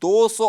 200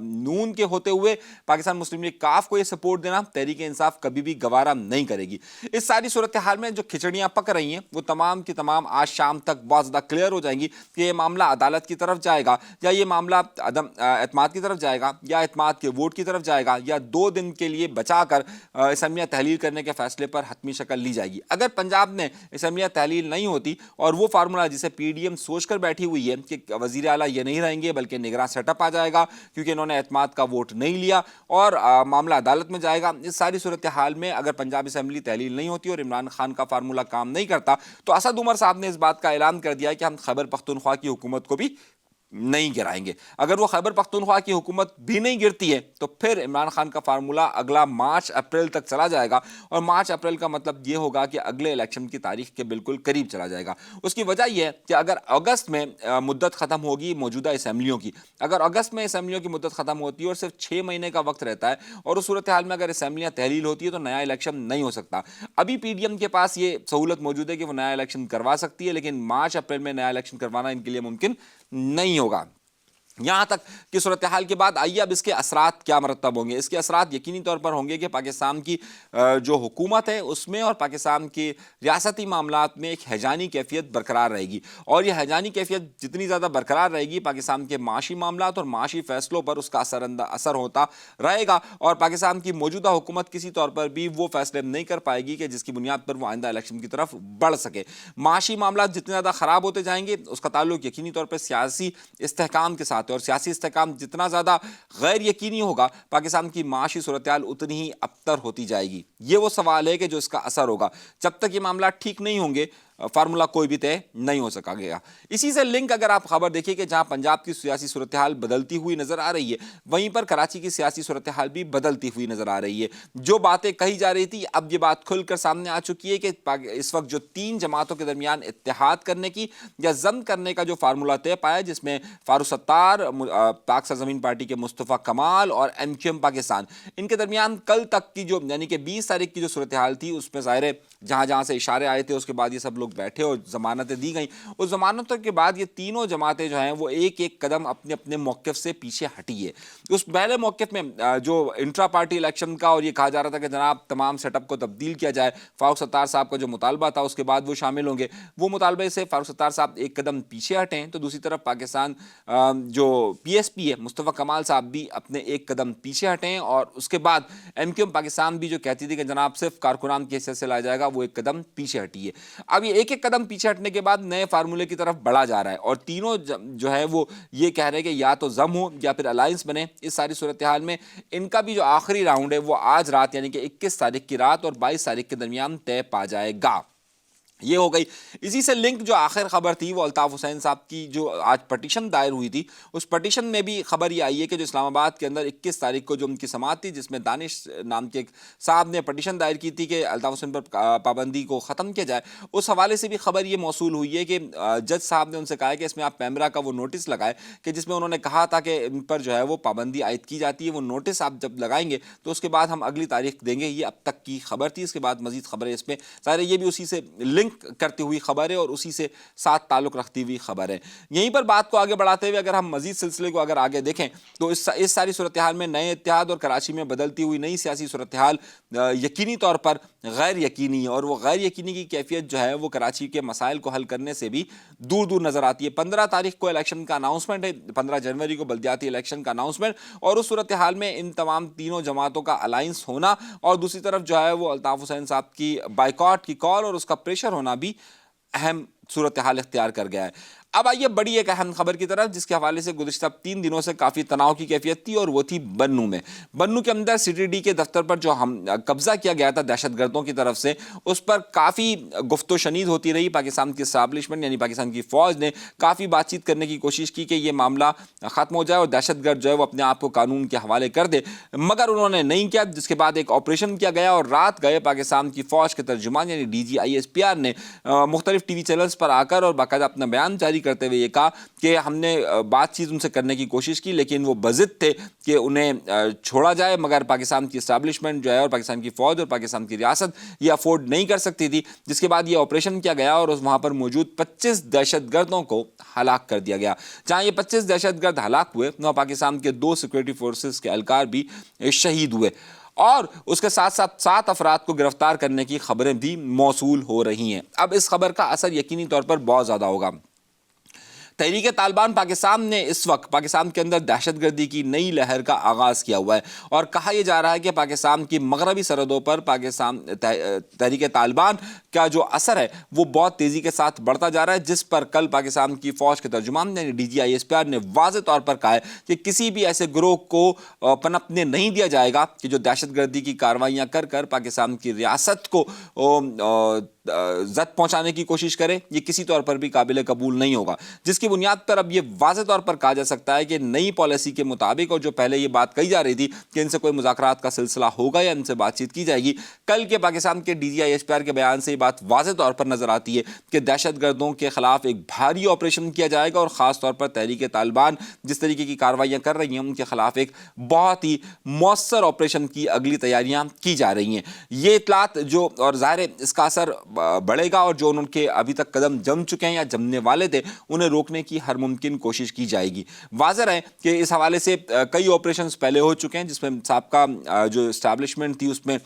نون کے ہوتے ہوئے پاکستان مسلم لیگ کاف کو یہ سپورٹ دینا تحریک انصاف کبھی بھی گوارا نہیں کرے گی۔ اس ساری صورتحال میں جو کھچڑیاں پک رہی ہیں وہ تمام کی تمام آج شام تک بہت زیادہ کلیئر ہو جائیں گی کہ یہ معاملہ عدالت کی طرف جائے گا یا یہ معاملہ عدم اعتماد کی طرف جائے گا یا اعتماد کے ووٹ کی طرف جائے گا یا 2 دن کے لیے بچا کر اسمبلیاں تحلیل کرنے کے فیصلے پر حتمی شکل لی جائے گی۔ اگر پنجاب میں اسمبلیاں تحلیل نہیں ہوتی اور وہ فارمولا جسے پی ڈی ایم سوچ کر بیٹھی ہوئی ہے کہ وزیر اعلیٰ یہ نہیں رہیں گے بلکہ نگراں سیٹ اپ آ جائے گا کیونکہ انہوں نے اعتماد کا ووٹ نہیں لیا اور معاملہ عدالت میں جائے گا، اس ساری صورتحال میں اگر پنجاب اسمبلی تحلیل نہیں ہوتی اور عمران خان کا فارمولا کام نہیں کرتا تو اسد عمر صاحب نے اس بات کا اعلان کر دیا کہ ہم خیبر پختونخوا کی حکومت کو بھی نہیں گرائیں گے۔ اگر وہ خیبر پختونخوا کی حکومت بھی نہیں گرتی ہے تو پھر عمران خان کا فارمولا اگلا مارچ اپریل تک چلا جائے گا، اور مارچ اپریل کا مطلب یہ ہوگا کہ اگلے الیکشن کی تاریخ کے بالکل قریب چلا جائے گا۔ اس کی وجہ یہ ہے کہ اگر اگست میں مدت ختم ہوگی موجودہ اسمبلیوں کی، اگر اگست میں اسمبلیوں کی مدت ختم ہوتی ہے اور صرف 6 مہینے کا وقت رہتا ہے اور اس صورتحال میں اگر اسمبلیاں تحلیل ہوتی ہے تو نیا الیکشن نہیں ہو سکتا۔ ابھی پی ڈی ایم کے پاس یہ سہولت موجود ہے کہ وہ نیا الیکشن کروا سکتی ہے، لیکن مارچ اپریل میں نیا الیکشن کروانا ان کے لیے ممکن نہیں ہوگا۔ یہاں تک کہ صورتحال کے بعد آئیے اب اس کے اثرات کیا مرتب ہوں گے۔ اس کے اثرات یقینی طور پر ہوں گے کہ پاکستان کی جو حکومت ہے اس میں اور پاکستان کے ریاستی معاملات میں ایک ہیجانی کیفیت برقرار رہے گی، اور یہ ہیجانی کیفیت جتنی زیادہ برقرار رہے گی پاکستان کے معاشی معاملات اور معاشی فیصلوں پر اس کا اثر ہوتا رہے گا، اور پاکستان کی موجودہ حکومت کسی طور پر بھی وہ فیصلے نہیں کر پائے گی کہ جس کی بنیاد پر وہ آئندہ الیکشن کی طرف بڑھ سکے۔ معاشی معاملات جتنے زیادہ خراب ہوتے جائیں گے اس کا تعلق یقینی طور پر سیاسی استحکام کے ساتھ، اور سیاسی استحکام جتنا زیادہ غیر یقینی ہوگا پاکستان کی معاشی صورتحال اتنی ہی ابتر ہوتی جائے گی۔ یہ وہ سوال ہے کہ جو اس کا اثر ہوگا، جب تک یہ معاملات ٹھیک نہیں ہوں گے فارمولا کوئی بھی طے نہیں ہو سکا گیا۔ اسی سے لنک اگر آپ خبر دیکھیں کہ جہاں پنجاب کی سیاسی صورتحال بدلتی ہوئی نظر آ رہی ہے وہیں پر کراچی کی سیاسی صورتحال بھی بدلتی ہوئی نظر آ رہی ہے۔ جو باتیں کہی جا رہی تھی اب یہ بات کھل کر سامنے آ چکی ہے کہ اس وقت جو 3 جماعتوں کے درمیان اتحاد کرنے کی یا ضم کرنے کا جو فارمولا طے پایا، جس میں فاروق ستار، پاک سرزمین پارٹی کے مصطفیٰ کمال اور ایم کیو ایم پاکستان، ان کے درمیان کل تک کی جو یعنی کہ 20 تاریخ کی جو صورتحال تھی اس میں ظاہر ہے جہاں جہاں سے اشارے آئے تھے اس کے بعد یہ سب لوگ بیٹھے اور ضمانتیں دی گئیں، اس ضمانتوں کے بعد یہ تینوں جماعتیں جو ہیں وہ ایک ایک قدم اپنے اپنے موقف سے پیچھے ہٹی ہے۔ اس پہلے موقف میں جو انٹرا پارٹی الیکشن کا اور یہ کہا جا رہا تھا کہ جناب تمام سیٹ اپ کو تبدیل کیا جائے، فاروق ستار صاحب کا جو مطالبہ تھا اس کے بعد وہ شامل ہوں گے، وہ مطالبے سے فاروق ستار صاحب ایک قدم پیچھے ہٹیں، تو دوسری طرف پاکستان جو پی ایس پی ہے مصطفیٰ کمال صاحب بھی اپنے ایک قدم پیچھے ہٹیں، اور اس کے بعد ایم کیو ایم پاکستان بھی جو کہتی تھی کہ جناب صرف کارکنان کی حیثیت سے لایا جائے گا وہ ایک قدم پیچھے ہٹی ہے۔ اب یہ ایک ایک قدم پیچھے ہٹنے کے بعد نئے فارمولے کی طرف بڑھا جا رہا ہے، اور تینوں جو ہے وہ یہ کہہ رہے ہیں کہ یا تو ضم ہو یا پھر الائنس بنے۔ اس ساری صورتحال میں ان کا بھی جو آخری راؤنڈ ہے وہ آج رات یعنی کہ 21 تاریخ کی رات اور 22 تاریخ کے درمیان طے پا جائے گا۔ یہ ہو گئی۔ اسی سے لنک جو آخر خبر تھی وہ الطاف حسین صاحب کی جو آج پٹیشن دائر ہوئی تھی، اس پٹیشن میں بھی خبر یہ آئی ہے کہ جو اسلام آباد کے اندر 21 تاریخ کو جو ان کی سماعت تھی جس میں دانش نام کے ایک صاحب نے پٹیشن دائر کی تھی کہ الطاف حسین پر پابندی کو ختم کیا جائے، اس حوالے سے بھی خبر یہ موصول ہوئی ہے کہ جج صاحب نے ان سے کہا کہ اس میں آپ پیمرا کا وہ نوٹس لگائے کہ جس میں انہوں نے کہا تھا کہ ان پر جو ہے وہ پابندی عائد کی جاتی ہے، وہ نوٹس آپ جب لگائیں گے تو اس کے بعد ہم اگلی تاریخ دیں گے۔ یہ اب تک کی خبر تھی، اس کے بعد مزید خبریں اس میں ظاہر ہے یہ بھی اسی سے لنک کرتی ہوئی خبر ہے اور اسی سے ساتھ تعلق رکھتی ہوئی خبر ہے۔ یہیں پر بات کو آگے بڑھاتے ہوئے اگر ہم مزید سلسلے کو اگر آگے دیکھیں تو اس ساری صورتحال میں نئے اتحاد اور کراچی میں بدلتی ہوئی نئی سیاسی صورتحال یقینی طور پر غیر یقینی ہے، اور وہ غیر یقینی کی کیفیت جو ہے وہ کراچی کے مسائل کو حل کرنے سے بھی دور دور نظر آتی ہے۔ 15 تاریخ کو الیکشن کا اناؤنسمنٹ ہے، 15 جنوری کو بلدیاتی الیکشن کا اناؤنسمنٹ، اور اس صورتحال میں ان تمام تینوں جماعتوں کا الائنس ہونا اور دوسری طرف جو ہے وہ الطاف حسین صاحب کی بائیکاٹ کی کال اور اس کا پریشر ہونا بھی اہم صورتحال اختیار کر گیا ہے۔ اب آئیے بڑی ایک اہم خبر کی طرف جس کے حوالے سے گزشتہ 3 دنوں سے کافی تناؤ کی کیفیت تھی، اور وہ تھی بنوں میں۔ بنوں کے اندر سی ٹی ڈی کے دفتر پر جو قبضہ کیا گیا تھا دہشت گردوں کی طرف سے، اس پر کافی گفت و شنید ہوتی رہی۔ پاکستان کی اسٹیبلشمنٹ یعنی پاکستان کی فوج نے کافی بات چیت کرنے کی کوشش کی کہ یہ معاملہ ختم ہو جائے اور دہشت گرد جو ہے وہ اپنے آپ کو قانون کے حوالے کر دے، مگر انہوں نے نہیں کیا، جس کے بعد ایک آپریشن کیا گیا اور رات گئے پاکستان کی فوج کے ترجمان یعنی D G I S P R نے مختلف ٹی وی چینلز پر آ کر اور باقاعدہ اپنا بیان جاری کرتے ہوئے یہ کہا کہ ہم نے بات چیت ان سے کرنے کی کوشش کی لیکن وہ بضد تھے کہ انہیں چھوڑا جائے، مگر پاکستان کی اسٹیبلشمنٹ جو ہے اور پاکستان کی فوج اور پاکستان کی ریاست یہ افورڈ نہیں کر سکتی تھی، جس کے بعد یہ آپریشن کیا گیا اور وہاں پر موجود 25 دہشت گردوں کو ہلاک کر دیا گیا۔ جہاں یہ 25 دہشت گرد ہلاک ہوئے وہاں پاکستان کے 2 سیکورٹی فورسز کے اہلکار بھی شہید ہوئے، اور اس کے ساتھ ساتھ 7 افراد کو گرفتار کرنے کی خبریں بھی موصول ہو رہی ہیں۔ اب اس خبر کا اثر یقینی طور پر بہت زیادہ ہوگا۔ تحریک طالبان پاکستان نے اس وقت پاکستان کے اندر دہشت گردی کی نئی لہر کا آغاز کیا ہوا ہے، اور کہا یہ جا رہا ہے کہ پاکستان کی مغربی سرحدوں پر تحریک طالبان کا جو اثر ہے وہ بہت تیزی کے ساتھ بڑھتا جا رہا ہے، جس پر کل پاکستان کی فوج کے ترجمان یعنی DGISPR نے واضح طور پر کہا ہے کہ کسی بھی ایسے گروہ کو پنپنے نہیں دیا جائے گا کہ جو دہشت گردی کی کارروائیاں کر کر پاکستان کی ریاست کو زد پہنچانے کی کوشش کرے، یہ کسی طور پر بھی قابل قبول نہیں ہوگا، جس کی بنیاد پر اب یہ واضح طور پر کہا جا سکتا ہے کہ نئی پالیسی کے مطابق، اور جو پہلے یہ بات کہی جا رہی تھی کہ ان سے کوئی مذاکرات کا سلسلہ ہوگا یا ان سے بات چیت کی جائے گی، کل کے پاکستان کے DGISPR کے بیان سے یہ بات واضح طور پر نظر آتی ہے کہ دہشت گردوں کے خلاف ایک بھاری آپریشن کیا جائے گا، اور خاص طور پر تحریک طالبان جس طریقے کی کارروائیاں کر رہی ہیں ان کے خلاف ایک بہت ہی مؤثر آپریشن کی اگلی تیاریاں کی جا رہی ہیں۔ یہ اطلاعات جو، اور ظاہر ہے اس کا اثر بڑھے گا، اور جو ان کے ابھی تک قدم جم چکے ہیں یا جمنے والے تھے انہیں روکنے کی ہر ممکن کوشش کی جائے گی۔ واضح ہے کہ اس حوالے سے کئی آپریشنز پہلے ہو چکے ہیں، جس میں سابقہ جو اسٹیبلشمنٹ تھی اس میں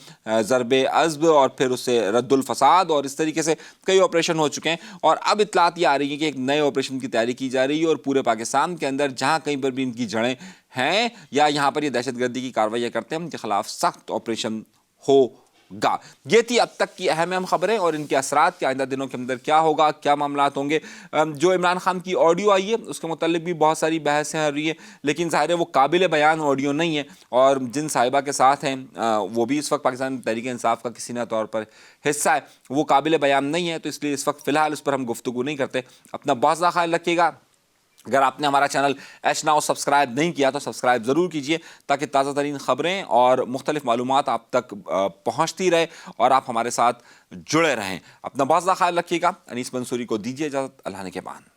ضرب عضب اور پھر اس سے رد الفساد اور اس طریقے سے کئی آپریشن ہو چکے ہیں، اور اب اطلاعات یہ آ رہی ہے کہ ایک نئے آپریشن کی تیاری کی جا رہی ہے، اور پورے پاکستان کے اندر جہاں کہیں پر بھی ان کی جڑیں ہیں یا یہاں پر یہ دہشت گردی کی کارروائیاں کرتے ہیں ان کے خلاف سخت آپریشن ہوگا۔ یہ تھی اب تک کی اہم خبریں اور ان کے اثرات کے آئندہ دنوں کے اندر کیا ہوگا، کیا معاملات ہوں گے۔ جو عمران خان کی آڈیو آئی ہے اس کے متعلق بھی بہت ساری بحثیں ہو رہی ہیں، لیکن ظاہر ہے وہ قابل بیان آڈیو نہیں ہے، اور جن صاحبہ کے ساتھ ہیں وہ بھی اس وقت پاکستان تحریک انصاف کا کسی نہ طور پر حصہ ہے، وہ قابل بیان نہیں ہے، تو اس لیے اس وقت فی الحال اس پر ہم گفتگو نہیں کرتے۔ اپنا بہت زیادہ خیال رکھیے گا۔ اگر آپ نے ہمارا چینل ایچ ناؤ سبسکرائب نہیں کیا تو سبسکرائب ضرور کیجئے، تاکہ تازہ ترین خبریں اور مختلف معلومات آپ تک پہنچتی رہے اور آپ ہمارے ساتھ جڑے رہیں۔ اپنا بہت زیادہ خیال رکھیے گا۔ انیس منصوری کو دیجیے اجازت، اللہ نے کے بان۔